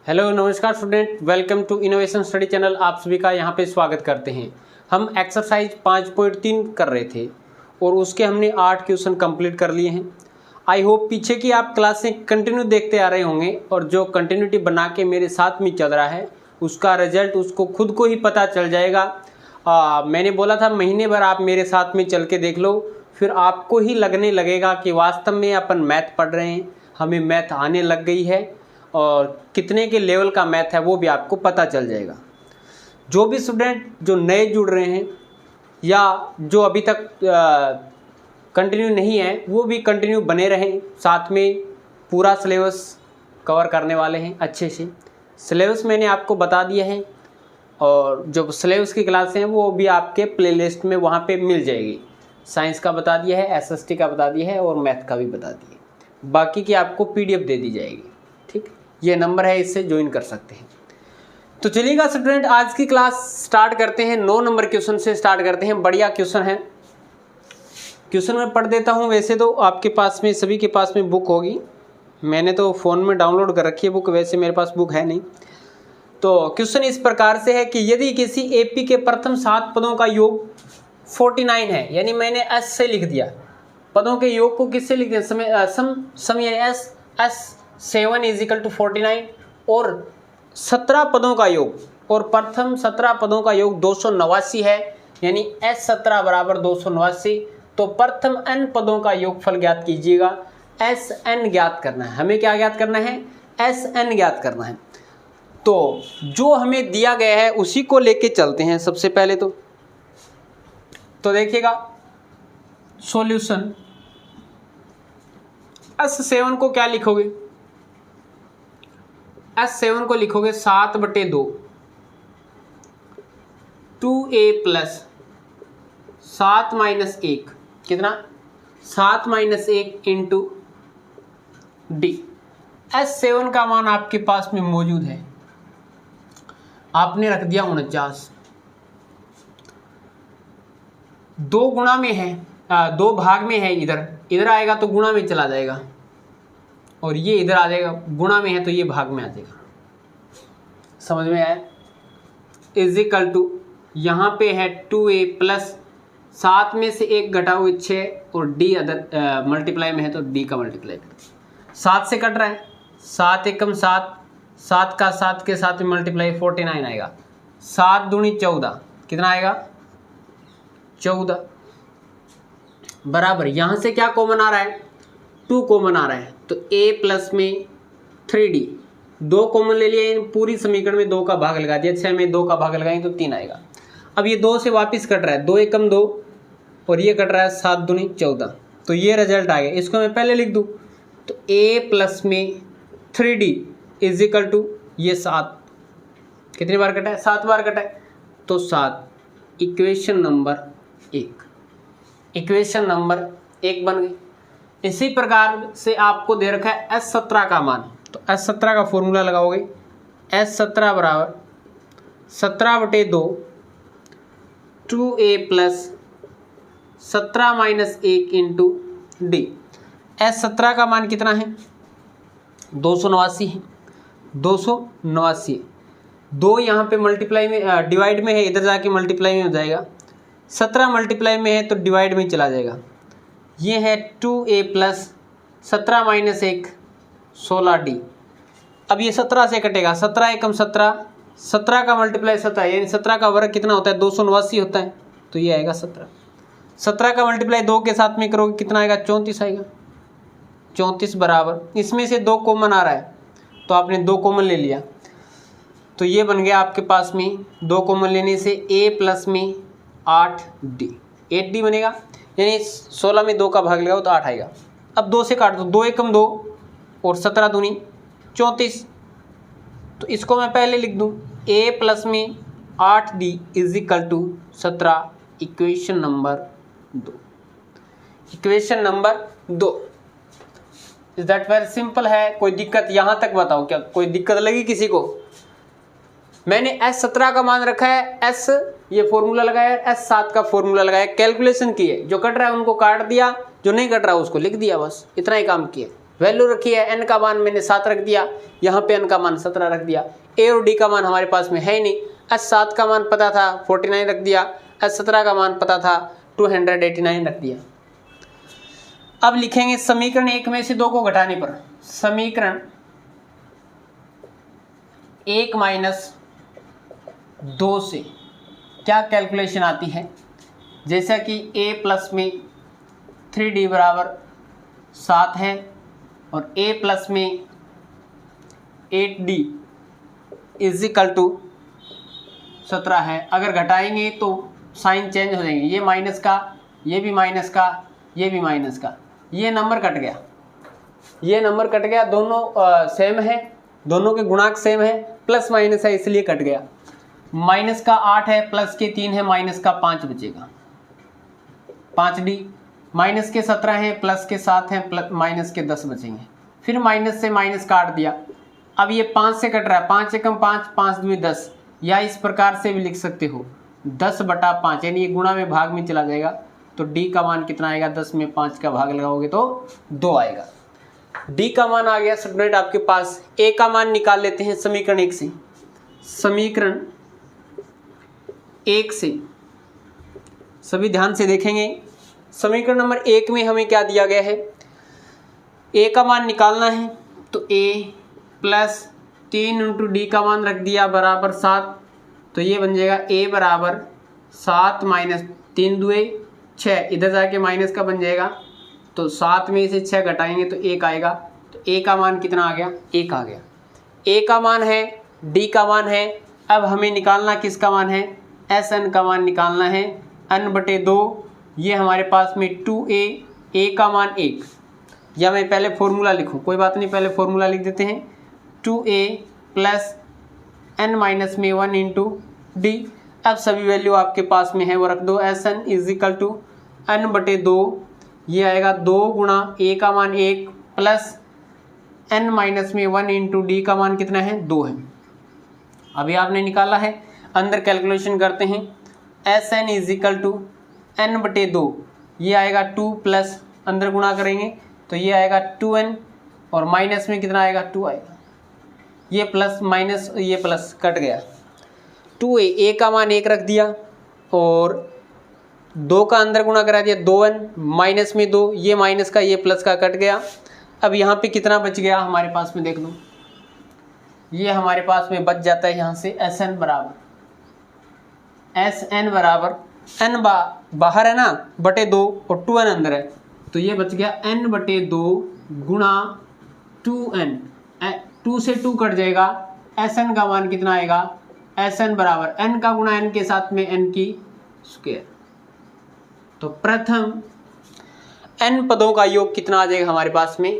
Hello नमस्कार student, welcome to innovation study channel. आप सभी का यहाँ पे स्वागत करते हैं। हम एक्सरसाइज 5.3 कर रहे थे और उसके हमने 8 क्वेश्चन कंप्लीट कर लिए हैं। आई होप पीछे की आप क्लासें कंटिन्यू देखते आ रहे होंगे और जो कंटिन्यूटी बना के मेरे साथ में चल रहा है उसका रिजल्ट उसको खुद को ही पता चल जाएगा। मैंने बोला था महीने भर आप मेरे साथ में चल के देख लो, फिर आपको ही लगने लगेगा कि वास्तव में अपन मैथ पढ़ रहे हैं, हमें मैथ आने लग गई है और कितने के लेवल का मैथ है वो भी आपको पता चल जाएगा। जो भी स्टूडेंट जो नए जुड़ रहे हैं या जो अभी तक कंटिन्यू नहीं है वो भी कंटिन्यू बने रहें, साथ में पूरा सिलेबस कवर करने वाले हैं अच्छे से। सिलेबस मैंने आपको बता दिया है और जो सिलेबस की क्लासें हैं वो भी आपके प्लेलिस्ट में वहाँ पे मिल जाएगी। साइंस का बता दिया है, एसएसटी का बता दिया है और मैथ का भी बता दिया है। बाकी की आपको पीडीएफ दे दी जाएगी। ठीक, ये नंबर है, इससे ज्वाइन कर सकते हैं। तो चलिएगा स्टूडेंट, आज की क्लास स्टार्ट करते हैं। 9 नंबर क्वेश्चन से स्टार्ट करते हैं। बढ़िया क्वेश्चन है। क्वेश्चन मैं पढ़ देता हूँ। वैसे तो आपके पास में सभी के पास में बुक होगी, मैंने तो फ़ोन में डाउनलोड कर रखी है बुक, वैसे मेरे पास बुक है नहीं। तो क्वेश्चन इस प्रकार से है कि यदि किसी एपी के प्रथम 7 पदों का योग 49 है, यानी मैंने एस से लिख दिया, पदों के योग को किससे लिख दिया, सम एस 7 = 49 और 17 पदों का योग और प्रथम 17 पदों का योग 289 है, यानी S17 = 289। तो प्रथम n पदों का योगफल ज्ञात कीजिएगा। Sn ज्ञात करना है हमें। क्या ज्ञात करना है? Sn ज्ञात करना है। तो जो हमें दिया गया है उसी को लेके चलते हैं सबसे पहले। तो देखिएगा सॉल्यूशन। S7 को क्या लिखोगे? S7 को लिखोगे 7/2 2a + 7 - 1 कितना? 7 - 1 इंटू डी। S7 का मान आपके पास में मौजूद है, आपने रख दिया 49। 2 गुणा में है, 2 भाग में है, इधर आएगा तो गुणा में चला जाएगा और ये इधर आ जाएगा, गुणा में है तो ये भाग में आ जाएगा। समझ में आया? = यहाँ पे है 2a + 7 में से 1 घटाओ 6 और d अदर मल्टीप्लाई में है तो d का मल्टीप्लाई करो। 7 से कट रहा है, 7 एकम 7, 7 का 7 के साथ में मल्टीप्लाई 49 आएगा। 7 दूनी 14, कितना आएगा? 14 बराबर। यहाँ से क्या कॉमन आ रहा है? 2 कॉमन आ रहा है तो a + में 3d, 2 कॉमन ले लिया, पूरी समीकरण में 2 का भाग लगा दिया। 6 में 2 का भाग लगाएंगे तो 3 आएगा। अब ये 2 से वापस कट रहा है, 2 एकम 2 और ये कट रहा है 7 दूनी 14, तो ये रिजल्ट आ गया। इसको मैं पहले लिख दूँ तो a + में 3d = ये 7 कितनी बार कटा है? 7 बार कटा है तो 7। इक्वेशन नंबर 1, इक्वेशन नंबर 1 बन गई। इसी प्रकार से आपको दे रखा है S17 का मान, तो S17 का फॉर्मूला लगाओगे। S17 = 17/2 2a + 17 - 1 into D. S17 का मान कितना है? 289 है। 289, 2 यहाँ पे मल्टीप्लाई में डिवाइड में है, इधर जाके मल्टीप्लाई में हो जाएगा। 17 मल्टीप्लाई में है तो डिवाइड में चला जाएगा। ये है 2a + 17 - 1 16d। अब ये 17 से कटेगा, 17 एकम 17, 17 का मल्टीप्लाई 17, यानी 17 का वर्ग कितना होता है? 289 होता है, तो ये आएगा 17। 17 का मल्टीप्लाई 2 के साथ में करोगे कितना आएगा? 34 आएगा। 34 बराबर, इसमें से 2 कॉमन आ रहा है तो आपने 2 कॉमन ले लिया, तो ये बन गया आपके पास में। 2 कॉमन लेने से a + में 8d, 8d बनेगा, यानी 16 में 2 का भाग लगाओ तो 8 आएगा। अब 2 से काट दो, 2 एकम 2 और 17 दूनी 34, तो इसको मैं पहले लिख दूँ a + में 8d = 17। Equation number 2, equation number 2। Is that very simple है? कोई दिक्कत यहाँ तक बताओ, क्या कोई दिक्कत लगी किसी को? मैंने S17 का मान रखा है, S ये फॉर्मूला लगाया, S7 का फॉर्मूला लगाया, कैलकुलेशन की है। जो कट रहा है उनको काट दिया, जो नहीं कट रहा उसको लिख दिया, बस इतना ही काम किया। वैल्यू रखी है, n का मान मैंने 7 रख दिया, यहाँ पे n का मान 17 रख दिया। a और d का मान हमारे पास में है ही नहीं, s7 का मान पता था 49 रख दिया, s17 का मान पता था 289 रख दिया। अब लिखेंगे समीकरण 1 में से 2 को घटाने पर समीकरण 1 माइनस 2 से क्या कैलकुलेशन आती है, जैसा कि a प्लस में 3d बराबर 7 है और a प्लस में 8d इज इक्वल टू 17 है। अगर घटाएंगे तो साइन चेंज हो जाएंगे, ये माइनस का, ये भी माइनस का, ये भी माइनस का, ये नंबर कट गया, ये नंबर कट गया, दोनों सेम है, दोनों के गुणांक सेम है, प्लस माइनस है इसलिए कट गया। माइनस का 8 है, प्लस के 3 है, माइनस का 5 बचेगा 5d, माइनस के 17 है, प्लस के 7 हैं, प्लस माइनस के 10 बचेंगे। फिर माइनस से माइनस काट दिया, अब ये 5 से कट रहा है, 5 एकम 5, 5 दूनी 10, या इस प्रकार से भी लिख सकते हो 10/5, यानी ये गुणा में भाग में चला जाएगा, तो d का मान कितना आएगा, 10 में 5 का भाग लगाओगे तो 2 आएगा। d का मान आ गया स्टूडेंट आपके पास। a का मान निकाल लेते हैं समीकरण 1 से। समीकरण 1 से सभी ध्यान से देखेंगे। समीकरण नंबर 1 में हमें क्या दिया गया है, a का मान निकालना है, तो a प्लस 3 इंटू डी का मान रख दिया बराबर 7, तो ये बन जाएगा a बराबर 7 माइनस 3 दुए 6, इधर जाके माइनस का बन जाएगा, तो 7 में से 6 घटाएंगे तो 1 आएगा, तो a का मान कितना आ गया, 1 आ गया। a का मान है, d का मान है, अब हमें निकालना किसका मान है, Sn का मान निकालना है, n/2, ये हमारे पास में 2a, a का मान 1, या मैं पहले फॉर्मूला लिखूं, कोई बात नहीं, पहले फॉर्मूला लिख देते हैं, 2a प्लस n माइनस में 1 इंटू डी। अब सभी वैल्यू आपके पास में है वो रख दो, Sn is equal to n/2, ये आएगा 2 गुणा a का मान 1 प्लस n माइनस में 1 इंटू डी का मान कितना है, 2 है। अभी आपने निकाला है, अंदर कैलकुलेशन करते हैं, Sn is equal to n/2, ये आएगा 2 प्लस अंदर गुणा करेंगे तो ये आएगा 2n, और माइनस में कितना आएगा, 2 आएगा, ये प्लस माइनस ये प्लस कट गया, 2a, a का मान 1 रख दिया और 2 का अंदर गुणा करा दिया 2n, माइनस में 2, ये माइनस का ये प्लस का कट गया। अब यहाँ पे कितना बच गया हमारे पास में, देख लो, ये हमारे पास में बच जाता है यहाँ से Sn बराबर n बाहर है ना, बटे 2 और 2n अंदर है, तो ये बच गया n/2 गुणा 2n, 2 से 2 कट जाएगा, Sn का मान कितना आएगा, Sn बराबर n का गुणा n के साथ में n की स्क्वायर, तो प्रथम n पदों का योग कितना आ जाएगा हमारे पास में,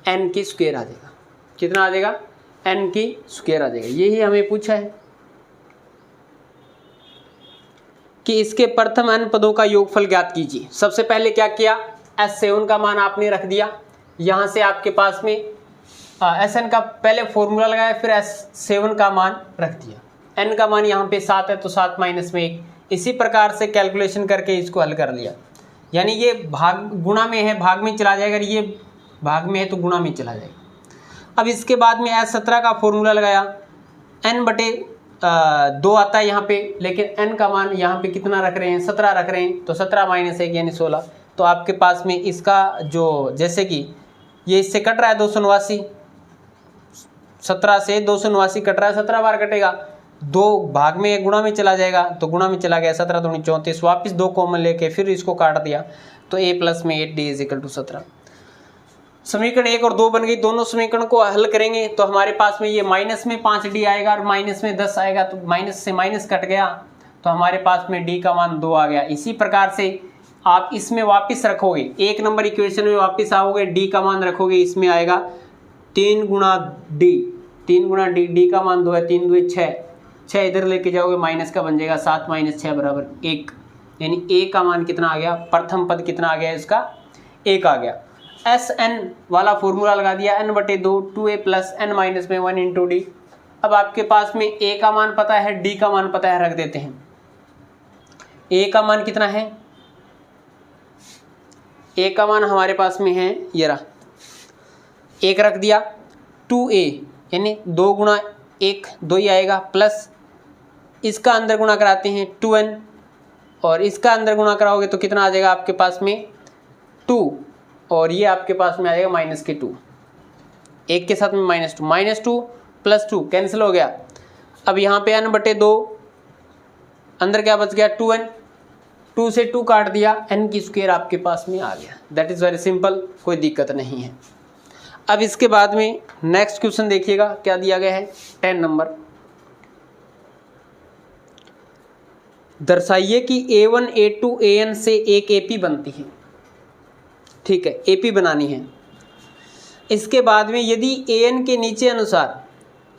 n की स्क्वायर आ जाएगा, कितना आ जाएगा, n की स्क्वायर आ जाएगा। यही हमें पूछा है कि इसके प्रथम n पदों का योगफल ज्ञात कीजिए। सबसे पहले क्या किया, S7 का मान आपने रख दिया, यहाँ से आपके पास में Sn का पहले फॉर्मूला लगाया, फिर S7 का मान रख दिया, n का मान यहाँ पे 7 है तो 7 माइनस में 1, इसी प्रकार से कैलकुलेशन करके इसको हल कर लिया। यानी ये भाग गुणा में है, भाग में चला जाएगा, ये भाग में है तो गुणा में चला जाएगा। अब इसके बाद में S17 का फॉर्मूला लगाया, n/2 आता है यहाँ पे, लेकिन n का मान यहाँ पे कितना रख रहे हैं, 17 रख रहे हैं, तो 17 माइनस 1 यानी 16, तो आपके पास में इसका जो, जैसे कि ये इससे कट रहा है 289, 17 से 289 कट रहा है, 17 बार कटेगा, 2 भाग में गुणा में चला जाएगा, तो गुणा में चला गया, 17 दूनी 34, वापस 2 कॉमन लेके फिर इसको काट दिया, तो a प्लस में 8d इज इक्वल टू 17। समीकरण 1 और 2 बन गई। दोनों समीकरण को हल करेंगे तो हमारे पास में ये माइनस में 5d आएगा और माइनस में 10 आएगा, तो माइनस से माइनस कट गया, तो हमारे पास में d का मान 2 आ गया। इसी प्रकार से आप इसमें वापस रखोगे, 1 नंबर इक्वेशन में वापस आओगे, d का मान रखोगे, इसमें आएगा 3 गुणा d, 3 गुणा d, d का मान 2 है, 3 2 6, 6 इधर लेके जाओगे, माइनस का बन जाएगा 7 माइनस 6 बराबर 1, यानी a का मान कितना आ गया, प्रथम पद कितना आ गया इसका, 1 आ गया। Sn वाला फॉर्मूला लगा दिया, n/2 2a plus n minus में 1 इंटू डी। अब आपके पास में a का मान पता है, d का मान पता है, रख देते हैं। a का मान कितना है, a का मान हमारे पास में है ये रहा 1 रख दिया, 2a यानी 2 गुणा 1 2 ही आएगा, प्लस इसका अंदर गुणा कराते हैं 2n और इसका अंदर गुणा कराओगे तो कितना आ जाएगा आपके पास में 2 और ये आपके पास में आ जाएगा माइनस के 2, एक के साथ में -2 प्लस 2 कैंसिल हो गया। अब यहाँ पे n/2 अंदर क्या बच गया 2n, 2 से 2 काट दिया, n की स्क्वायर आपके पास में आ गया। दैट इज़ वेरी सिंपल, कोई दिक्कत नहीं है। अब इसके बाद में नेक्स्ट क्वेश्चन देखिएगा क्या दिया गया है 10 नंबर। दर्शाइए कि a1 a2 an से एक AP बनती है। ठीक है, AP बनानी है। इसके बाद में यदि an के नीचे अनुसार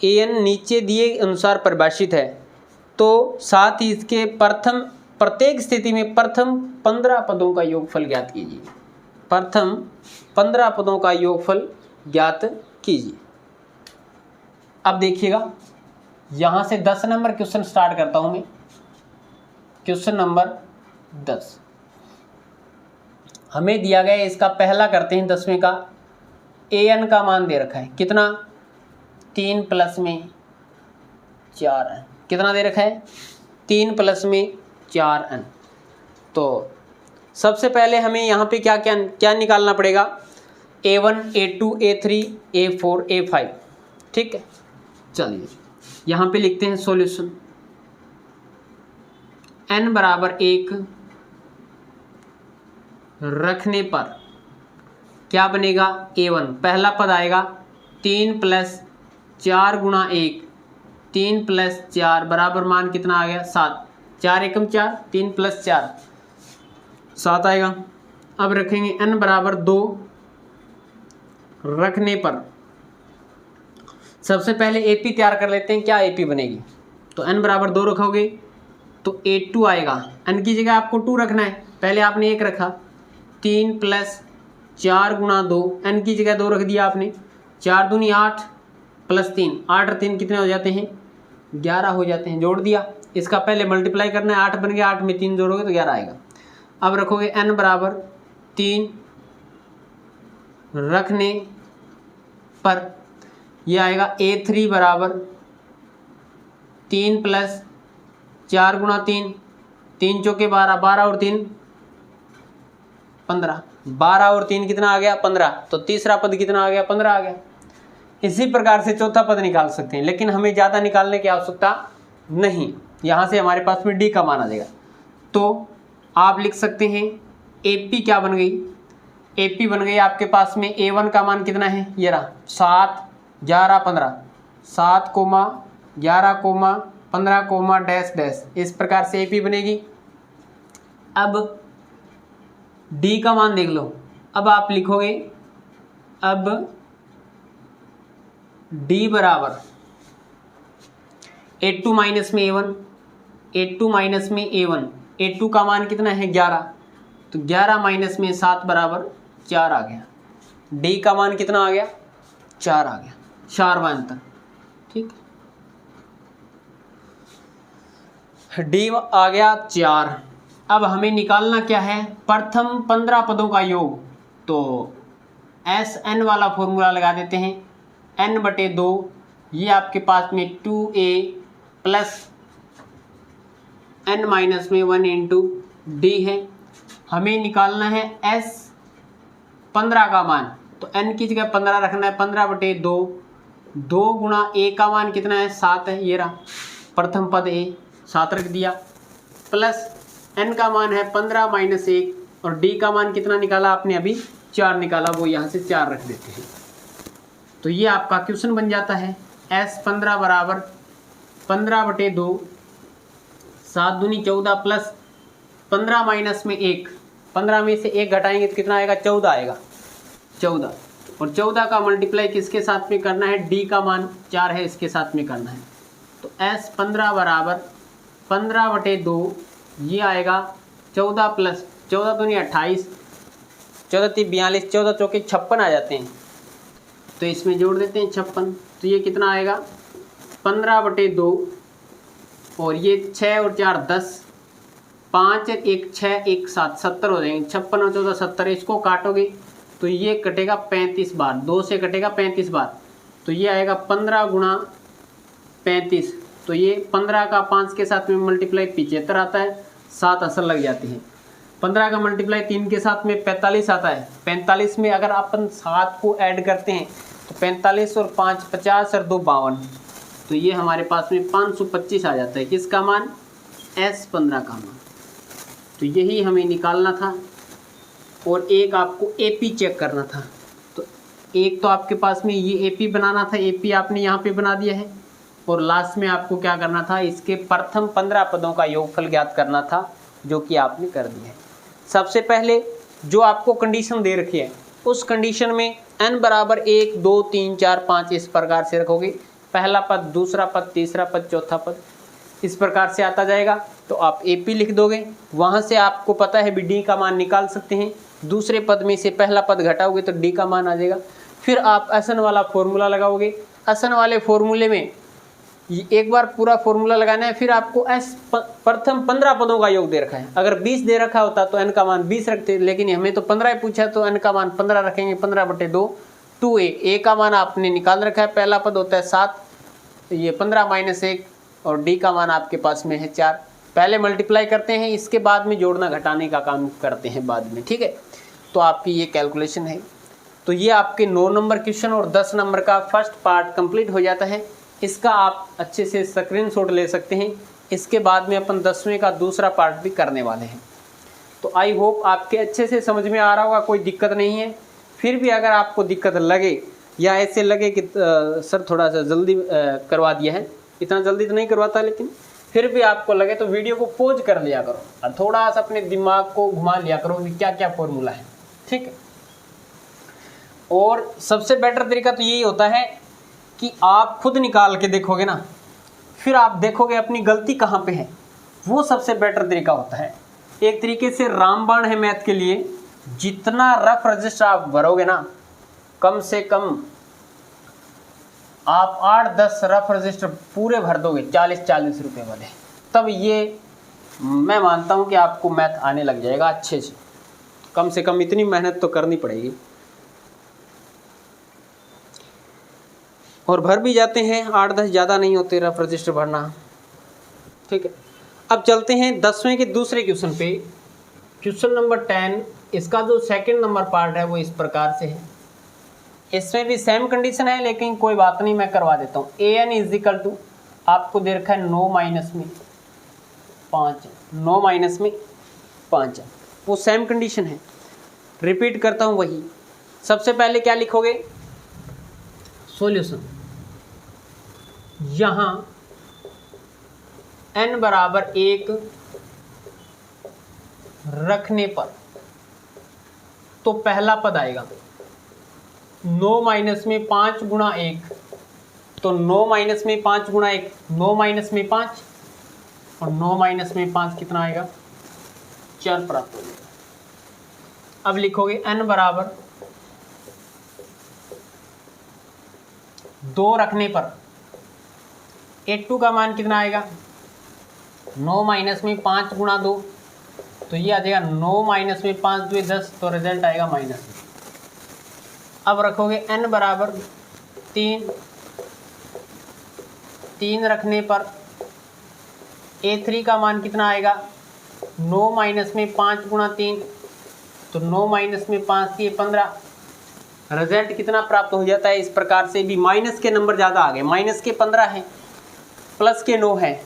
an नीचे दिए अनुसार परिभाषित है तो साथ ही इसके प्रत्येक स्थिति में प्रथम 15 पदों का योगफल ज्ञात कीजिए। प्रथम 15 पदों का योगफल ज्ञात कीजिए। अब देखिएगा यहाँ से 10 नंबर क्वेश्चन स्टार्ट करता हूँ मैं। क्वेश्चन नंबर 10 हमें दिया गया है, इसका पहला करते हैं 10वें का। an का मान दे रखा है कितना 3 प्लस में 4n, कितना दे रखा है 3 प्लस में 4n। तो सबसे पहले हमें यहाँ पे क्या क्या क्या निकालना पड़ेगा a1 a2 a3 a4 a5। ठीक है, चलिए यहाँ पे लिखते हैं सॉल्यूशन। n बराबर 1 रखने पर क्या बनेगा a1 पहला पद आएगा 3 प्लस 4 गुणा 1, 3 प्लस 4 बराबर मान कितना आ गया 7, 4 एकम 4, 3 प्लस 4 7 आएगा। अब रखेंगे n बराबर 2 रखने पर सबसे पहले AP तैयार कर लेते हैं, क्या AP बनेगी। तो n बराबर 2 रखोगे तो a2 आएगा, n की जगह आपको 2 रखना है, पहले आपने 1 रखा, 3 प्लस 4 गुणा 2, n की जगह 2 रख दिया आपने, 4 दूनी 8 प्लस 3, 8 और 3 कितने हो जाते हैं 11 हो जाते हैं, जोड़ दिया। इसका पहले मल्टीप्लाई करना है, 8 बन गया, 8 में 3 जोड़ोगे तो 11 आएगा। अब रखोगे n बराबर 3 रखने पर यह आएगा a3 बराबर 3 प्लस 4 गुणा 3, 3 चौके 12, 12 और 3 15, 12 और 3 कितना आ गया 15, तो तीसरा पद कितना आ गया 15 आ गया। इसी प्रकार से चौथा पद निकाल सकते हैं, लेकिन हमें ज़्यादा निकालने की आवश्यकता नहीं, यहाँ से हमारे पास में d का मान आ जाएगा। तो आप लिख सकते हैं AP क्या बन गई, AP बन गई आपके पास में a1 का मान कितना है, ये रहा 7 11 15, 7 comma 11 comma 15 comma dash dash, इस प्रकार से AP बनेगी। अब D का मान देख लो, अब आप लिखोगे, अब D बराबर a2 माइनस में a1, a2 माइनस में a1, a2 का मान कितना है 11, तो 11 माइनस में 7 बराबर 4 आ गया। D का मान कितना आ गया 4 आ गया, 4वां अंतर। ठीक, D आ गया 4। अब हमें निकालना क्या है प्रथम 15 पदों का योग, तो SN वाला फॉर्मूला लगा देते हैं, n/2 ये आपके पास में 2a प्लस n माइनस में 1 इंटू D है। हमें निकालना है S15 का मान, तो n की जगह 15 रखना है, 15/2, 2 गुणा a का मान कितना है 7 है, ये रहा प्रथम पद a 7 रख दिया, प्लस n का मान है 15 माइनस 1 और D का मान कितना निकाला आपने अभी 4 निकाला, वो यहाँ से 4 रख देते हैं। तो ये आपका क्वेश्चन बन जाता है S15 बराबर 15/2, 7 दूनी 14 प्लस 15 माइनस में 1, 15 में से 1 घटाएंगे तो कितना आएगा 14 आएगा, 14 और 14 का मल्टीप्लाई किसके साथ में करना है, D का मान 4 है इसके साथ में करना है। तो S15 बराबर 15/2 ये आएगा 14 प्लस 14 दूनी 28, 14 3 42, 14 चौके 56 आ जाते हैं, तो इसमें जोड़ देते हैं 56, तो ये कितना आएगा 15/2 और ये 6 और 4 10, 5 1 6 1 7 70 हो जाएंगे, 56 और 14 70, इसको काटोगे तो ये कटेगा 35 बार, 2 से कटेगा 35 बार, तो ये आएगा 15 गुणा 35, तो ये 15 का 5 के साथ में मल्टीप्लाई 75 आता है, 7 असल लग जाती है। 15 का मल्टीप्लाई 3 के साथ में 45 आता है। 45 में अगर अपन 7 को ऐड करते हैं तो 45 और 5 50 और 2 52, तो ये हमारे पास में 525 आ जाता है। किसका मान? S15 का मान। तो यही हमें निकालना था और एक आपको AP चेक करना था। तो एक तो आपके पास में ये AP बनाना था, AP आपने यहाँ पे बना दिया है, और लास्ट में आपको क्या करना था, इसके प्रथम 15 पदों का योगफल ज्ञात करना था, जो कि आपने कर दिया है। सबसे पहले जो आपको कंडीशन दे रखी है उस कंडीशन में n बराबर 1 2 3 4 5 इस प्रकार से रखोगे, पहला पद, दूसरा पद, तीसरा पद, चौथा पद, इस प्रकार से आता जाएगा। तो आप AP लिख दोगे, वहाँ से आपको पता है भी D का मान निकाल सकते हैं। दूसरे पद में से पहला पद घटाओगे तो D का मान आ जाएगा। फिर आप असन वाला फॉर्मूला लगाओगे। असन वाले फॉर्मूले में एक बार पूरा फॉर्मूला लगाना है, फिर आपको प्रथम 15 पदों का योग दे रखा है। अगर 20 दे रखा होता तो n का मान 20 रखते, लेकिन हमें तो 15 ही पूछा, तो n का मान 15 रखेंगे। 15/2 2a, a का मान आपने निकाल रखा है, पहला पद होता है 7, तो ये 15 - 1, और d का मान आपके पास में है 4। पहले मल्टीप्लाई करते हैं, इसके बाद में जोड़ना घटाने का काम करते हैं बाद में, ठीक है। तो आपकी ये कैलकुलेशन है। तो ये आपके 9 नंबर क्वेश्चन और 10 नंबर का फर्स्ट पार्ट कंप्लीट हो जाता है। इसका आप अच्छे से स्क्रीनशॉट ले सकते हैं। इसके बाद में अपन 10वें का दूसरा पार्ट भी करने वाले हैं। तो आई होप आपके अच्छे से समझ में आ रहा होगा, कोई दिक्कत नहीं है। फिर भी अगर आपको दिक्कत लगे या ऐसे लगे कि सर थोड़ा सा जल्दी करवा दिया है, इतना जल्दी तो नहीं करवाता, लेकिन फिर भी आपको लगे तो वीडियो को पॉज कर लिया करो और थोड़ा सा अपने दिमाग को घुमा लिया करो कि क्या क्या फॉर्मूला है, ठीक है। और सबसे बेटर तरीका तो यही होता है कि आप खुद निकाल के देखोगे ना, फिर आप देखोगे अपनी गलती कहाँ पे है, वो सबसे बेटर तरीका होता है। एक तरीके से रामबाण है मैथ के लिए। जितना रफ रजिस्टर आप भरोगे ना, कम से कम आप 8-10 रफ रजिस्टर पूरे भर दोगे 40-40 रुपये वाले, तब ये मैं मानता हूँ कि आपको मैथ आने लग जाएगा अच्छे से। कम से कम इतनी मेहनत तो करनी पड़ेगी। और भर भी जाते हैं 8-10, ज़्यादा नहीं होते रफ रजिस्टर भरना, ठीक है। अब चलते हैं 10वें के दूसरे क्वेश्चन पे। क्वेश्चन नंबर 10, इसका जो सेकंड नंबर पार्ट है वो इस प्रकार से है। इसमें भी सेम कंडीशन है, लेकिन कोई बात नहीं, मैं करवा देता हूँ। an = आपको दे रखा है 9 - 5, 9 - 5, वो सेम कंडीशन है। रिपीट करता हूँ वही। सबसे पहले क्या लिखोगे? सॉल्यूशन। यहाँ n बराबर 1 रखने पर तो पहला पद आएगा 9 - 5 गुणा 1, तो 9 - 5 गुणा 1, 9 - 5, और 9 - 5 कितना आएगा? 4 प्राप्त हो जाएगा। अब लिखोगे n बराबर 2 रखने पर a2 का मान कितना आएगा? 9 - 5 गुणा 2, तो ये आ जाएगा 9 - 5 2 10, तो रिजल्ट आएगा माइनस। अब रखोगे n बराबर 3 रखने पर a3 का मान कितना आएगा? 9 - 5 गुणा 3, तो 9 - 5 की 15, रिजल्ट कितना प्राप्त हो जाता है? इस प्रकार से भी माइनस के नंबर ज़्यादा आ गए, माइनस के 15 हैं, प्लस के 9 है,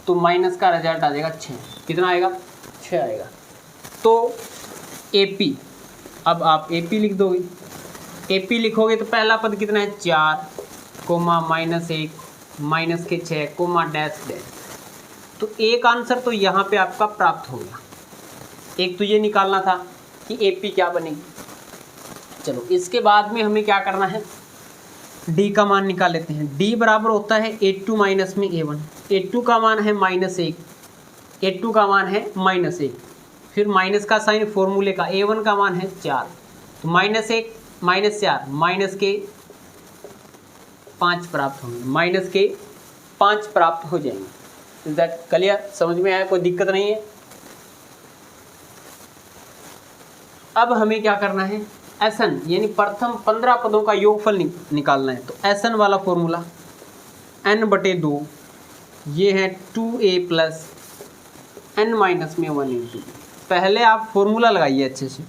तो माइनस का रिजल्ट आ जाएगा 6। कितना आएगा? 6 आएगा। तो AP, अब आप AP लिख दोगे। AP लिखोगे तो पहला पद कितना है? 4, -1 माइनस के 6, डैश डैश, तो एक आंसर तो यहाँ पे आपका प्राप्त हो गया। एक तो ये निकालना था कि AP क्या बनेगी। चलो, इसके बाद में हमें क्या करना है? D का मान निकाल लेते हैं। D बराबर होता है A2 - A1। A2 का मान है -1, A2 का मान है -1, फिर माइनस का साइन फॉर्मूले का। A1 का मान है 4, तो -1 - 4 माइनस के 5 प्राप्त होंगे, माइनस के 5 प्राप्त हो जाएंगे। Is that clear? समझ में आया? कोई दिक्कत नहीं है। अब हमें क्या करना है? Sn यानी प्रथम 15 पदों का योगफल निकालना है। तो Sn वाला फॉर्मूला n/2 ये है 2a प्लस n माइनस में 1 इंटू। पहले आप फॉर्मूला लगाइए अच्छे से,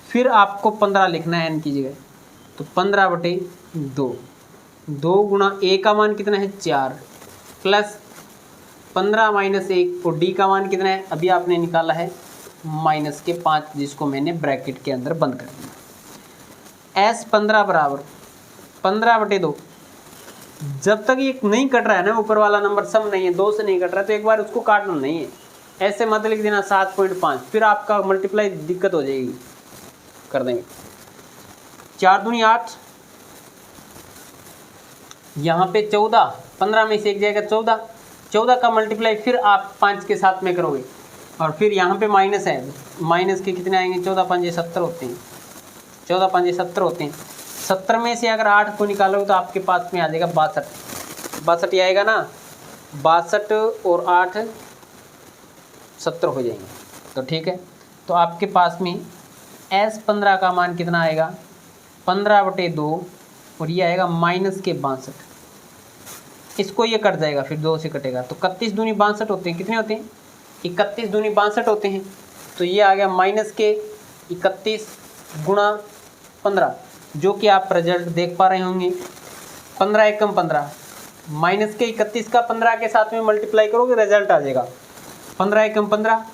फिर आपको 15 लिखना है n की जगह। तो 15/2, 2 गुणा a का मान कितना है 4 प्लस 15 माइनस 1 और d का मान कितना है अभी आपने निकाला है -5, जिसको मैंने ब्रैकेट के अंदर बंद कर दिया। S 15 बराबर 15/2। जब तक ये नहीं कट रहा है ना, ऊपर वाला नंबर सम नहीं है, 2 से नहीं कट रहा है, तो एक बार उसको काटना नहीं है, ऐसे मत लिख देना 7.5, फिर आपका मल्टीप्लाई दिक्कत हो जाएगी। कर देंगे 4 दूनी 8, यहाँ पे 14, 15 में से एक जाएगा 14, 14 का मल्टीप्लाई फिर आप 5 के साथ में करोगे, और फिर यहाँ पे माइनस है, माइनस के कितने आएंगे 14 5 70 होते हैं, 14 5 70 होते हैं। 70 में से अगर 8 को निकालोगे तो आपके पास में आ जाएगा 62 ही आएगा ना, 62 और 8 70 हो जाएंगे। तो ठीक है, तो आपके पास में S 15 का मान कितना आएगा 15/2 और ये आएगा -62। इसको ये कट जाएगा, फिर 2 से कटेगा, तो 31 दूनी 62 होते हैं, कितने होते हैं 31 दूनी 62 होते हैं। तो ये आ गया -31 गुणा 15, जो कि आप रिजल्ट देख पा रहे होंगे। 15 एकम 15, -31 का 15 के साथ में मल्टीप्लाई करोगे रिजल्ट आ जाएगा 15 एकम 15,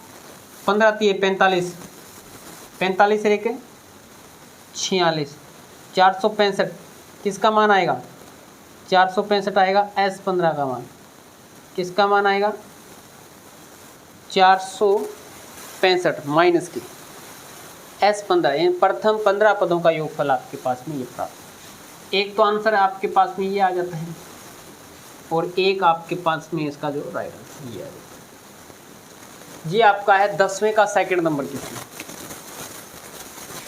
15 3 45, 45 एक 46, 465। किसका मान आएगा 465 आएगा। S 15 का मान किसका मान आएगा 465 माइनस की S 15, यानी प्रथम 15 पदों का योगफल आपके पास में ये प्राप्त। एक तो आंसर आपके पास में ये आ जाता है, और एक आपके पास में इसका जो राइट आंसर ये आ जाता है। ये आपका है 10वें का सेकंड नंबर क्वेश्चन।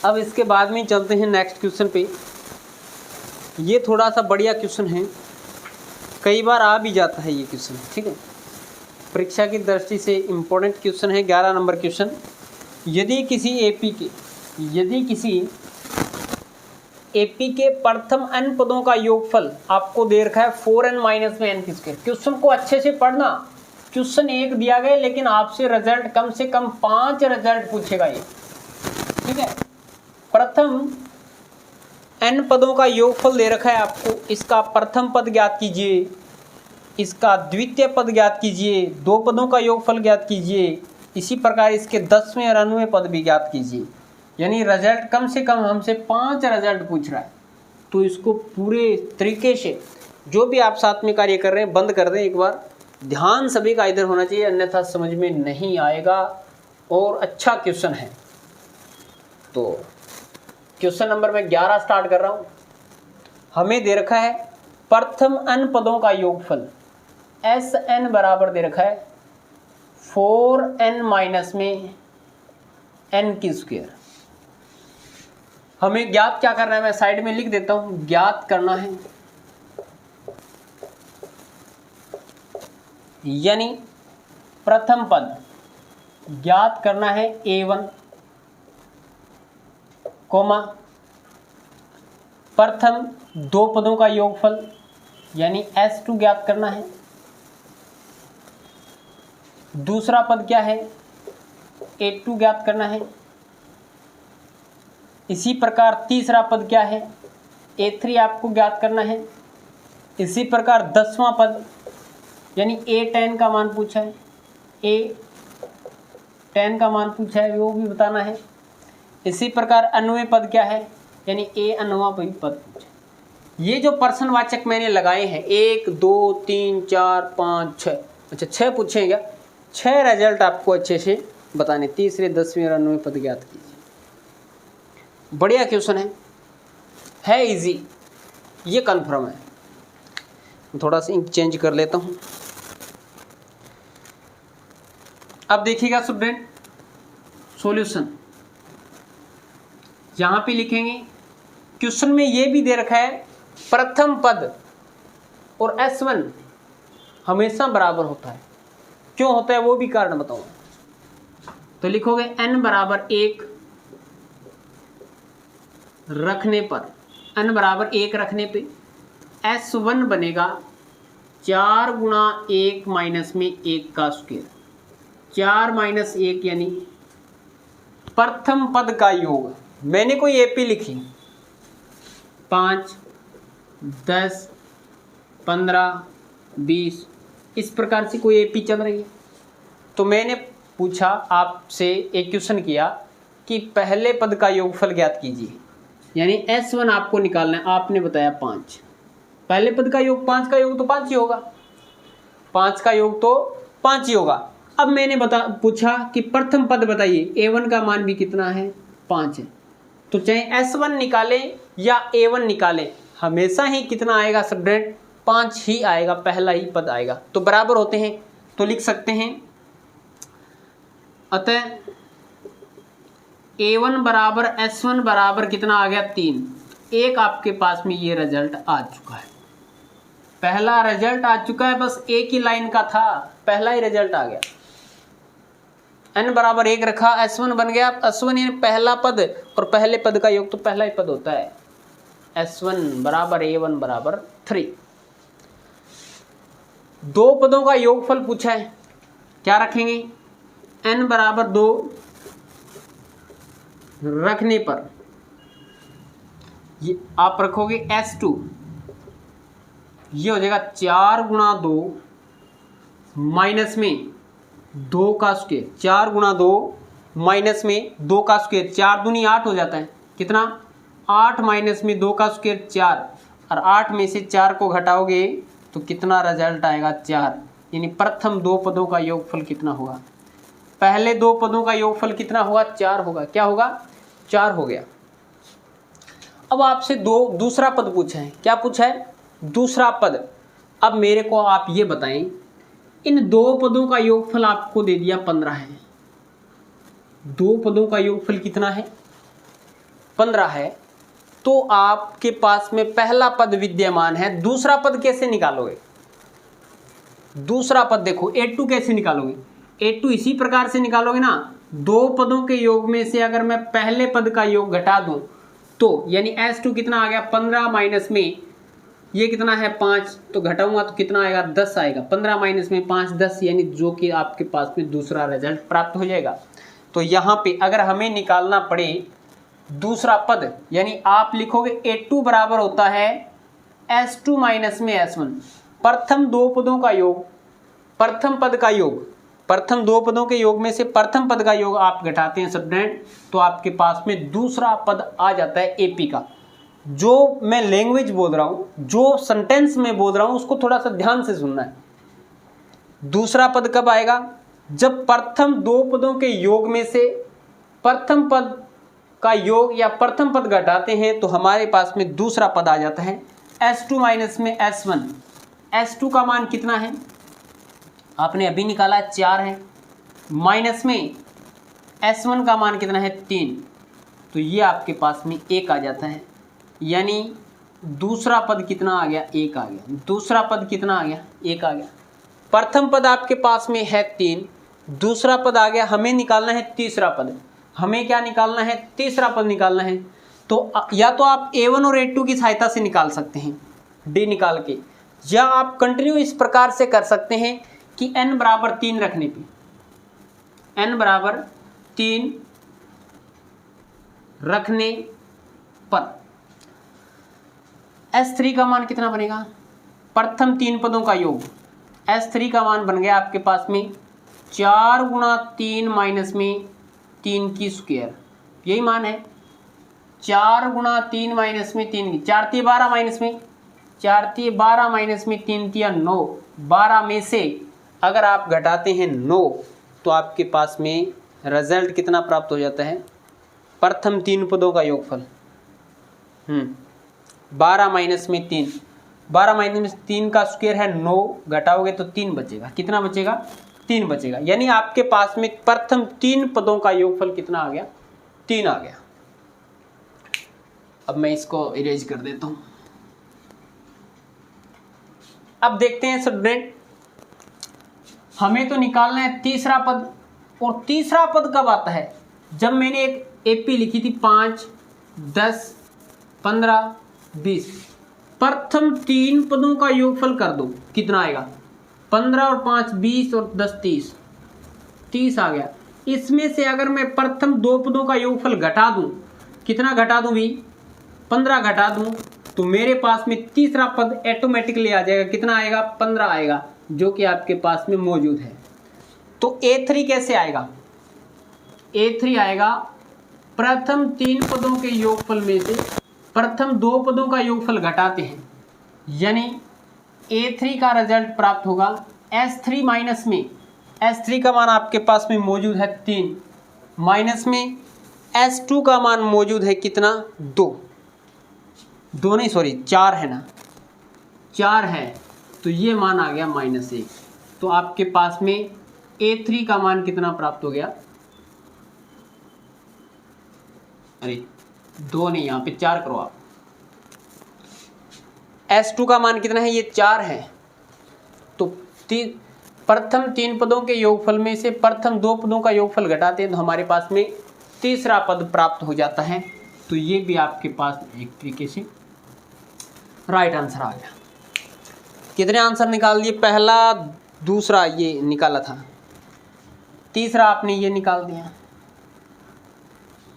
अब इसके बाद में चलते हैं नेक्स्ट क्वेश्चन पे। ये थोड़ा सा बढ़िया क्वेश्चन है, कई बार आ भी जाता है ये क्वेश्चन, ठीक है, परीक्षा की दृष्टि से इम्पोर्टेंट क्वेश्चन है। 11 नंबर क्वेश्चन, यदि किसी एपी के प्रथम n पदों का योगफल आपको दे रखा है 4n माइनस में n की स्क्वायर। क्वेश्चन को अच्छे से पढ़ना, क्वेश्चन एक दिया गया लेकिन आपसे रिजल्ट कम से कम 5 रिजल्ट पूछेगा ये, ठीक है। प्रथम n पदों का योगफल दे रखा है आपको, इसका प्रथम पद ज्ञात कीजिए, इसका द्वितीय पद ज्ञात कीजिए, 2 पदों का योगफल ज्ञात कीजिए, इसी प्रकार इसके 10वें और 9वें पद भी ज्ञात कीजिए। यानी रिजल्ट कम से कम हमसे 5 रिजल्ट पूछ रहा है, तो इसको पूरे तरीके से जो भी आप साथ में कार्य कर रहे हैं बंद कर दें एक बार, ध्यान सभी का इधर होना चाहिए, अन्यथा समझ में नहीं आएगा। और अच्छा क्वेश्चन है। तो क्वेश्चन नंबर मैं 11 स्टार्ट कर रहा हूँ। हमें दे रखा है प्रथम n पदों का योगफल Sn बराबर दे रखा है 4n माइनस में n की स्क्वायर। हमें ज्ञात क्या करना है, मैं साइड में लिख देता हूं, ज्ञात करना है, यानी प्रथम पद ज्ञात करना है a1, कोमा प्रथम 2 पदों का योगफल यानी S2 ज्ञात करना है। दूसरा पद क्या है A2 ज्ञात करना है। इसी प्रकार तीसरा पद क्या है A3 आपको ज्ञात करना है। इसी प्रकार 10वां पद यानी A10 का मान पूछा है, A10 का मान पूछा है वो भी बताना है। इसी प्रकार 9वें पद क्या है यानी A9वां पद पूछा है। ये जो प्रश्नवाचक मैंने लगाए हैं 1 2 3 4 5 6, अच्छा 6 पूछे क्या, 6 रिजल्ट आपको अच्छे से बताने, तीसरे 10वें और 9वें पद ज्ञात कीजिए। बढ़िया क्वेश्चन है इजी, ये कन्फर्म है। थोड़ा सा इंक चेंज कर लेता हूँ। अब देखिएगा स्टूडेंट, सॉल्यूशन यहां पे लिखेंगे। क्वेश्चन में ये भी दे रखा है प्रथम पद और S1 हमेशा बराबर होता है। क्यों होता है वो भी कारण बताऊंगा। तो लिखोगे n बराबर 1 रखने पर, n बराबर 1 रखने पे S1 बनेगा 4 गुणा 1 माइनस में 1 का स्क्वायर, 4 माइनस 1 यानी प्रथम पद का योग। मैंने कोई एपी लिखी 5, 10, 15, 20 इस प्रकार से कोई एपी चल रही है। तो मैंने पूछा आपसे, एक क्वेश्चन किया कि पहले पद का योगफल ज्ञात कीजिए, यानी S1 आपको निकालना है। आपने बताया 5, पहले पद का योग 5 का योग तो 5 ही होगा, 5 का योग तो 5 ही होगा। अब मैंने पूछा कि प्रथम पद बताइए, A1 का मान भी कितना है, 5 है। तो चाहे S1 निकालें या A1 निकालें, हमेशा ही कितना आएगा स्टूडेंट, 5 ही आएगा, पहला ही पद आएगा। तो बराबर होते हैं, तो लिख सकते हैं अतः A1 बराबर S1 बराबर कितना आ गया, 3। एक आपके पास में ये रिजल्ट आ चुका है, पहला रिजल्ट आ चुका है, बस एक ही लाइन का था, पहला ही रिजल्ट आ गया। n बराबर 1 रखा, S1 बन गया। S1 यानी पहला पद, और पहले पद का योग तो पहला ही पद होता है। S1 बराबर A1 बराबर 3। दो पदों का योगफल पूछा है, क्या रखेंगे, n बराबर 2 रखने पर ये आप रखोगे S2, ये हो जाएगा 4 गुणा 2 माइनस में 2 का स्क्वायर, 4 गुणा 2 माइनस में 2 का स्क्वायर, 4 दूनी 8 हो जाता है, कितना 8 माइनस में 2 का स्क्वायर 4, और 8 में से 4 को घटाओगे तो कितना रिजल्ट आएगा, 4। यानी प्रथम दो पदों का योगफल कितना होगा, पहले दो पदों का योगफल कितना होगा, 4 होगा। क्या होगा, 4 हो गया। अब आपसे दूसरा पद पूछा है, क्या पूछा है, दूसरा पद। अब मेरे को आप ये बताएं, इन दो पदों का योगफल आपको दे दिया 15 है, दो पदों का योगफल कितना है, 15 है। तो आपके पास में पहला पद विद्यमान है, दूसरा पद कैसे निकालोगे, दूसरा पद देखो A2 कैसे निकालोगे, A2 इसी प्रकार से निकालोगे ना, दो पदों के योग में से अगर मैं पहले पद का योग घटा दूं तो यानी S2 कितना आ गया, 15 माइनस में ये कितना है 5, तो घटाऊंगा तो कितना आएगा, 10 आएगा। 15 माइनस में 5 10, यानी जो कि आपके पास में दूसरा रिजल्ट प्राप्त हो जाएगा। तो यहाँ पे अगर हमें निकालना पड़े दूसरा पद, यानी आप लिखोगे A2 बराबर होता है S2 माइनस में S1, प्रथम दो पदों का योग, प्रथम पद का योग, प्रथम दो पदों के योग में से प्रथम पद का योग आप घटाते हैं स्टूडेंट, तो आपके पास में दूसरा पद आ जाता है AP का। जो मैं लैंग्वेज बोल रहा हूँ, जो सेंटेंस में बोल रहा हूँ, उसको थोड़ा सा ध्यान से सुनना है। दूसरा पद कब आएगा, जब प्रथम दो पदों के योग में से प्रथम पद का योग या प्रथम पद घटाते हैं तो हमारे पास में दूसरा पद आ जाता है S2 माइनस में S1। S2 का मान कितना है, आपने अभी निकाला 4 है, माइनस में S1 का मान कितना है 3, तो ये आपके पास में 1 आ जाता है। यानी दूसरा पद कितना आ गया, 1 आ गया। दूसरा पद कितना आ गया, 1 आ गया। प्रथम पद आपके पास में है 3, दूसरा पद आ गया, हमें निकालना है तीसरा पद। हमें क्या निकालना है, तीसरा पद निकालना है। तो या तो आप A1 और A2 की सहायता से निकाल सकते हैं, D निकाल के, या आप कंटिन्यू इस प्रकार से कर सकते हैं कि n बराबर 3 रखने पे, n बराबर 3 रखने पर S3 का मान कितना बनेगा, प्रथम 3 पदों का योग, S3 का मान बन गया आपके पास में 4 गुणा 3 माइनस में 3 की स्क्वायर, यही मान है 4 गुणा 3 माइनस में 3 की, 4 3 12 माइनस में 4 3 12 माइनस में 3 3 9, 12 में से अगर आप घटाते हैं 9 तो आपके पास में रिजल्ट कितना प्राप्त हो जाता है, प्रथम 3 पदों का योगफल। 12 माइनस में 3, 12 माइनस में 3 का स्क्वायर है 9, घटाओगे तो 3 बचेगा। कितना बचेगा, 3 बचेगा। यानी आपके पास में प्रथम 3 पदों का योगफल कितना आ गया, 3 आ गया। अब मैं इसको इरेज कर देता हूं। अब देखते हैं स्टूडेंट, हमें तो निकालना है तीसरा पद, और तीसरा पद कब आता है, जब मैंने एक AP लिखी थी 5, 10, 15, 20। प्रथम 3 पदों का योगफल कर दो, कितना आएगा? 15 और 5 20 और 10 30, 30 आ गया। इसमें से अगर मैं प्रथम 2 पदों का योगफल घटा दूं, कितना घटा दूं भी? 15 घटा दूं, तो मेरे पास में तीसरा पद ऑटोमेटिकली आ जाएगा। कितना आएगा? 15 आएगा, जो कि आपके पास में मौजूद है। तो A3 कैसे आएगा? A3 आएगा प्रथम 3 पदों के योगफल में से प्रथम 2 पदों का योगफल घटाते हैं, यानी A3 का रिजल्ट प्राप्त होगा S3 माइनस में, S3 का मान आपके पास में मौजूद है 3, माइनस में S2 का मान मौजूद है कितना? 2 नहीं, सॉरी 4 है ना, 4 है, तो ये मान आ गया -1। तो आपके पास में A3 का मान कितना प्राप्त हो गया? अरे 2 नहीं, यहाँ पे 4 करो आप। S2 का मान कितना है? ये 4 है। तो प्रथम 3 पदों के योगफल में से प्रथम 2 पदों का योगफल घटाते हैं, तो हमारे पास में तीसरा पद प्राप्त हो जाता है। तो ये भी आपके पास एक तरीके से राइट आंसर आ गया। कितने आंसर निकाल दिए? पहला, दूसरा ये निकाला था, तीसरा आपने ये निकाल दिया,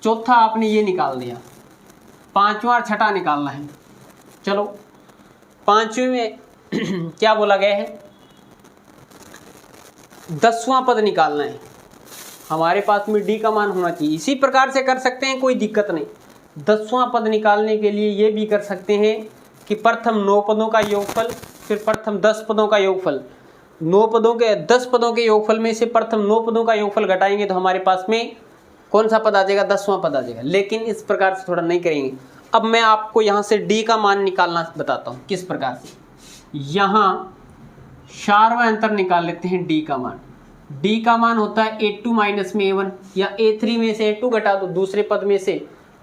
चौथा आपने ये निकाल दिया, पांचवा और छठा निकालना है। चलो पांचवें में क्या बोला गया है? 10वां पद निकालना है। हमारे पास में डी का मान होना चाहिए। इसी प्रकार से कर सकते हैं, कोई दिक्कत नहीं। 10वां पद निकालने के लिए ये भी कर सकते हैं कि प्रथम 9 पदों का योगफल, फिर प्रथम 10 पदों का योगफल, 9 पदों के 10 पदों के योगफल में से प्रथम 9 पदों का योगफल घटाएंगे तो हमारे पास में कौन सा पद आ जाएगा? 10वां पद आ जाएगा। लेकिन इस प्रकार से थोड़ा नहीं करेंगे। अब मैं आपको यहाँ से डी का मान निकालना बताता हूँ किस प्रकार से। यहाँ शारवा अंतर निकाल लेते हैं डी का मान। डी का मान होता है A2 माइनस में A1, या A3 में से A2 घटा दो, दूसरे पद में से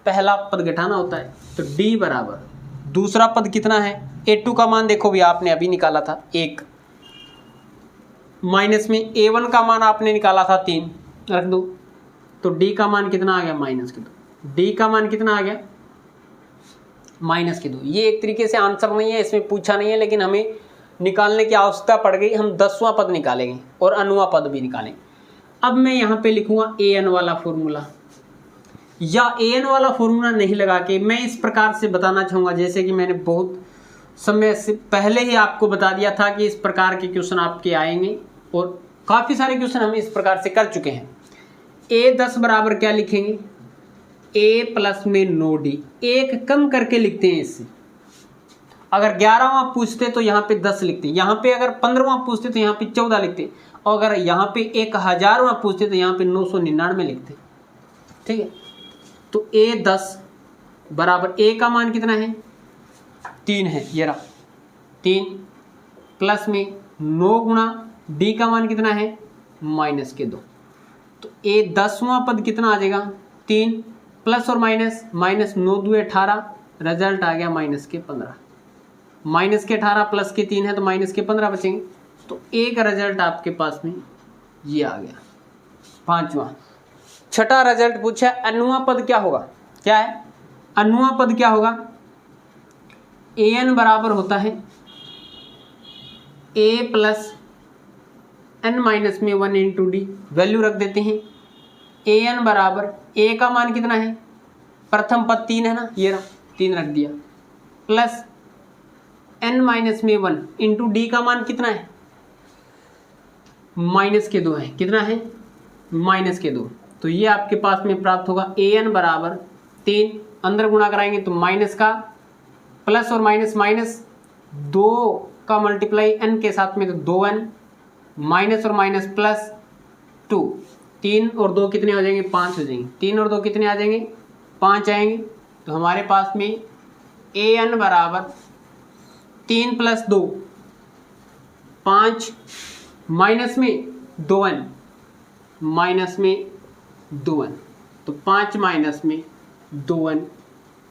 पहला पद घटाना होता है। तो D बराबर दूसरा पद कितना है? A2 का मान देखो भी आपने अभी निकाला था 1, माइनस में A1 का मान आपने निकाला था 3, रख दो। तो D का मान कितना आ गया? -2। D का मान कितना आ गया? -2। ये एक तरीके से आंसर नहीं है, इसमें पूछा नहीं है, लेकिन हमें निकालने की आवश्यकता पड़ गई। हम 10वां पद निकालेंगे और अनुवा पद भी निकालेंगे। अब मैं यहाँ पे लिखूंगा AN वाला फॉर्मूला, या AN वाला फॉर्मूला नहीं लगा के मैं इस प्रकार से बताना चाहूँगा, जैसे कि मैंने बहुत समय से पहले ही आपको बता दिया था कि इस प्रकार के क्वेश्चन आपके आएंगे, और काफ़ी सारे क्वेश्चन हम इस प्रकार से कर चुके हैं। A10 बराबर क्या लिखेंगे? A प्लस में 9D, एक कम करके लिखते हैं इससे। अगर 11वां पूछते तो यहाँ पे 10 लिखते, यहाँ पे अगर 15वां पूछते तो यहाँ पे 14 लिखते, और अगर यहाँ पे 1000वां पूछते तो यहाँ पे 999 लिखते। ठीक है, तो A10 बराबर A का मान कितना है? 3 है, ये रहा 3, प्लस में 9 गुणा D का मान कितना है? -2। तो A10वां पद कितना आ जाएगा? 3 प्लस और माइनस, -9 2 18, रिजल्ट आ गया -15। -18 प्लस के 3 है तो -15 बचेंगे। तो एक रिजल्ट आपके पास में ये आ गया। पांचवा, छठा रिजल्ट पूछा अनुवा पद क्या होगा? क्या है अनुवा पद? क्या होगा? AN बराबर होता है A प्लस n माइनस में 1 इंटू डी। वैल्यू रख देते हैं। AN बराबर A का मान कितना है? प्रथम पद 3 है ना, ये रहा 3 रख दिया, प्लस n माइनस में 1 इंटू डी का मान कितना है? -2 है। कितना है? -2। तो ये आपके पास में प्राप्त होगा AN बराबर 3, अंदर गुणा कराएंगे तो माइनस का प्लस और माइनस, -2 का मल्टीप्लाई n के साथ में तो 2n, माइनस और माइनस प्लस 2, 3 और 2 कितने हो जाएंगे? 5 हो जाएंगे। 3 और 2 कितने आ जाएंगे? 5 आएंगे। तो हमारे पास में AN बराबर 3 प्लस 2 5, माइनस में 2n, माइनस में 2n, तो 5 माइनस में 2n,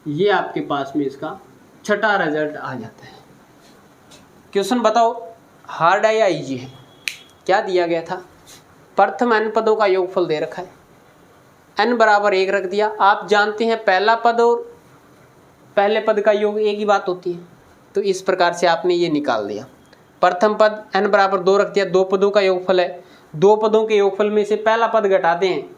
ये आपके पास में इसका छठा रिजल्ट आ जाता है। क्वेश्चन बताओ हार्ड है या इजी है? क्या दिया गया था? प्रथम n पदों का योगफल दे रखा है, n बराबर 1 रख दिया। आप जानते हैं पहला पद और पहले पद का योग एक ही बात होती है। तो इस प्रकार से आपने ये निकाल दिया। प्रथम पद n बराबर 2 रख दिया, दो पदों का योगफल है। दो पदों के योगफल में से पहला पद घटाते हैं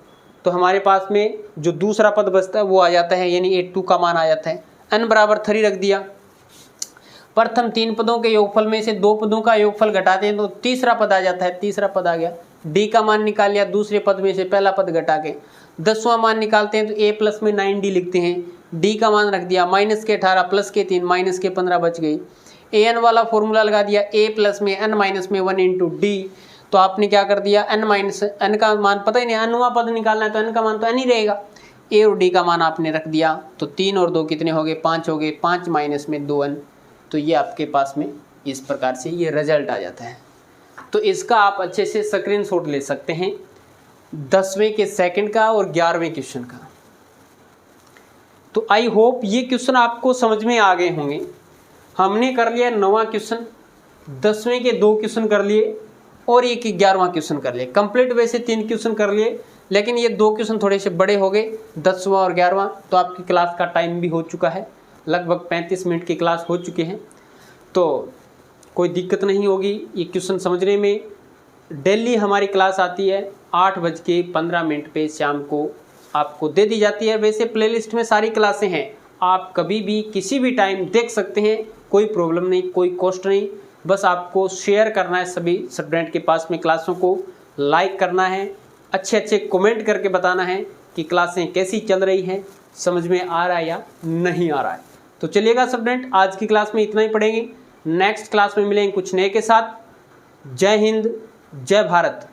तो हमारे पास में जो दूसरा पद बचता है वो आ जाता है, यानी 8 का मान आ जाता है। n बराबर 3 रख दिया। प्रथम 3 पदों के योगफल में से दो पदों का योगफल घटाते हैं तो तीसरा पद आ जाता है, तीसरा पद आ गया। d का मान निकाल लिया, दूसरे पद में से पहला पद घटा के 10वां मान निकालते हैं तो a प्लस में 9d लिखते हैं। d का मान रख दिया, माइनस के 18 प्लस के 3 माइनस के 15 बच गई। an वाला फॉर्मूला लगा दिया, a प्लस में n माइनस में 1 इंटू डी। तो आपने क्या कर दिया, n माइनस n का मान पता ही नहीं, nवां पद निकालना है तो n का मान तो n ही रहेगा। a और d का मान आपने रख दिया तो 3 और 2 कितने हो गए, 5 हो गए। 5 माइनस में 2n, तो ये आपके पास में इस प्रकार से ये रिजल्ट आ जाता है। तो इसका आप अच्छे से स्क्रीनशॉट ले सकते हैं 10वें के सेकंड का और 11वें क्वेश्चन का। तो आई होप ये क्वेश्चन आपको समझ में आ गए होंगे। हमने कर लिया 9वां क्वेश्चन, 10वें के 2 क्वेश्चन कर लिए और एक 11वां क्वेश्चन कर लिए। कंप्लीट वैसे 3 क्वेश्चन कर लिए, लेकिन ये 2 क्वेश्चन थोड़े से बड़े हो गए, 10वां और 11वां। तो आपकी क्लास का टाइम भी हो चुका है, लगभग 35 मिनट की क्लास हो चुके हैं। तो कोई दिक्कत नहीं होगी ये क्वेश्चन समझने में। डेली हमारी क्लास आती है 8:15 पे शाम को, आपको दे दी जाती है। वैसे प्लेलिस्ट में सारी क्लासें हैं, आप कभी भी किसी भी टाइम देख सकते हैं, कोई प्रॉब्लम नहीं, कोई कॉस्ट नहीं। बस आपको शेयर करना है सभी स्टूडेंट के पास में क्लासों को, लाइक करना है, अच्छे अच्छे कमेंट करके बताना है कि क्लासें कैसी चल रही हैं, समझ में आ रहा है या नहीं आ रहा है। तो चलिएगा स्टूडेंट, आज की क्लास में इतना ही पढ़ेंगे। नेक्स्ट क्लास में मिलेंगे कुछ नए के साथ। जय हिंद, जय भारत।